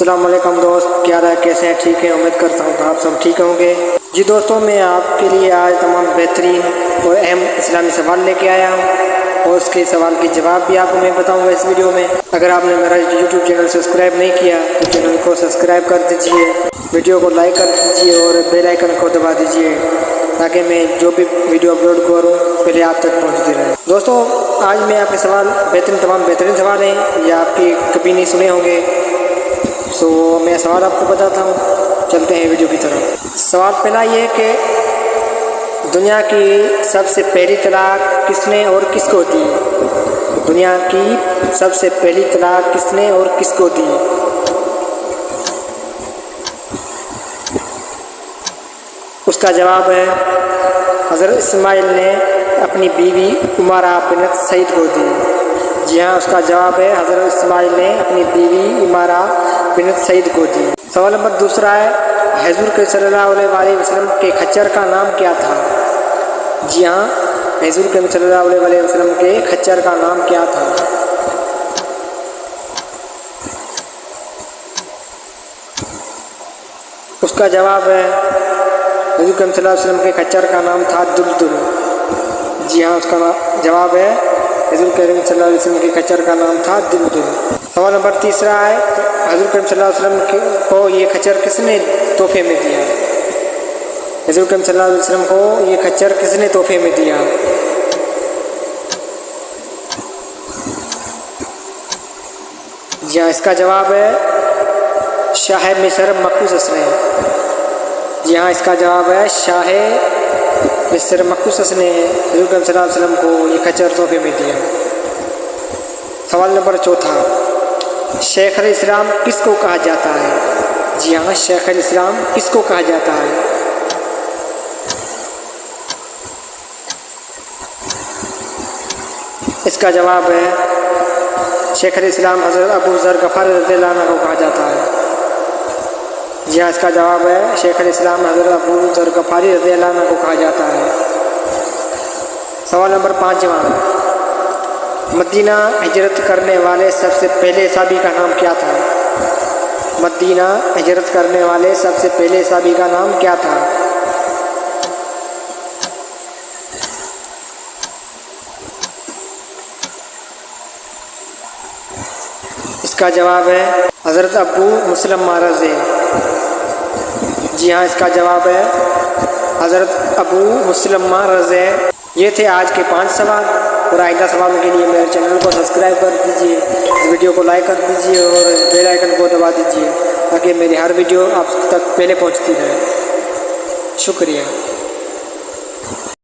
السلام علیکم دوست، کیا حال ہے؟ کیسے ہیں؟ ٹھیک ہے؟ امید کرتا ہوں کہ آپ سب ٹھیک ہوں گے۔ جی دوستوں، میں آپ کے لیے آج تمام بہترین اور اہم اسلامی سوال لے کے آیا ہوں اور اس کے سوال کے جواب بھی آپ کو میں بتاؤں گا اس ویڈیو میں۔ اگر آپ نے میرا یوٹیوب چینل سبسکرائب نہیں کیا تو چینل کو سبسکرائب کر دیجئے، ویڈیو کو لائک کر دیجئے اور بیل آئیکن کو دبا دیجئے تاکہ میں جو بھی ویڈیو اپلوڈ کروں پہلے آپ تک پہنچتی رہے۔ دوستوں، آج میں آپ کے سوال تمام بہترین سوال ہیں، یہ آپ کے کبھی نہیں سنے ہوں گے، میں سوال آپ کو بتاتا ہوں۔ چلتے ہیں ویڈیو کی طرف۔ سوال پہلا یہ ہے کہ دنیا کی سب سے پہلی طلاق کس نے اور کس کو دی؟ دنیا کی سب سے پہلی طلاق کس نے اور کس کو دی؟ اس کا جواب ہے حضرت اسماعیل نے اپنی بیوی عمارہ بنت سعید کو دی۔ جی ہاں، اس کا جواب ہے حضرت اسماعیل نے اپنی بیوی عمارہ بنت سعید کو دی۔ سوال نمبر دوسرا ہے، حضور کے صلی اللہ علیہ وسلم کے خچر کا نام کیا تھا؟ جی ہاں، حضور کے صلی اللہ علیہ وسلم کے خچر کا نام کیا تھا؟ اس کا جواب ہے حضور کے صلی اللہ علیہ وسلم کے خچر کا نام تھا دلدل۔ جی ہاں، اس کا جواب ہے حضور کے صلی اللہ علیہ وسلم کے خچر کا نام تھا دلدل۔ سوال نمبر تیسرا ہے، حضور کے صلی اللہ علیہ وسلم کو یہ خچر کس نے تحفے میں دیا؟ حضور کے صلی اللہ علیہ وسلم کو یہ خچر کس نے تحفے میں دیا؟ جی ہاں، اس کا جواب ہے شاہ مصر مقوقس نے۔ جی ہاں، اس کا جواب ہے شاہ مصر مقوقس نے حضور کے صلی اللہ علیہ وسلم کو یہ خچر تحفے میں دیا۔ سوال نمبر چوتھا، شیخ الاسلام کس کو کہا جاتا ہے؟ جی ہاں، شیخ الاسلام کس کو کہا جاتا ہے؟ اس کا جواب ہے شیخ الاسلام حضرت ابو ذر غفاری رضی اللہ عنہ کو کہا جاتا ہے۔ جی ہاں، اس کا جواب ہے شیخ الاسلام حضرت ابو ذر غفاری رضی اللہ عنہ کو کہا جاتا ہے۔ سوال نمبر پانچواں، مدینہ ہجرت کرنے والے سب سے پہلے صحابی کا نام کیا تھا؟ مدینہ ہجرت کرنے والے سب سے پہلے صحابی کا نام کیا تھا؟ اس کا جواب ہے حضرت ابو مسلمہ رضی۔ جی ہاں، اس کا جواب ہے حضرت ابو مسلمہ رضی۔ یہ تھے آج کے 5 سوال، اور آئندہ سوالوں کے لیے میرے چینل کو سبسکرائب کر دیجئے، اس ویڈیو کو لائک کر دیجئے اور بیل آئیکن کو دبا دیجئے تاکہ میری ہر ویڈیو آپ تک پہلے پہنچتی رہے۔ شکریہ۔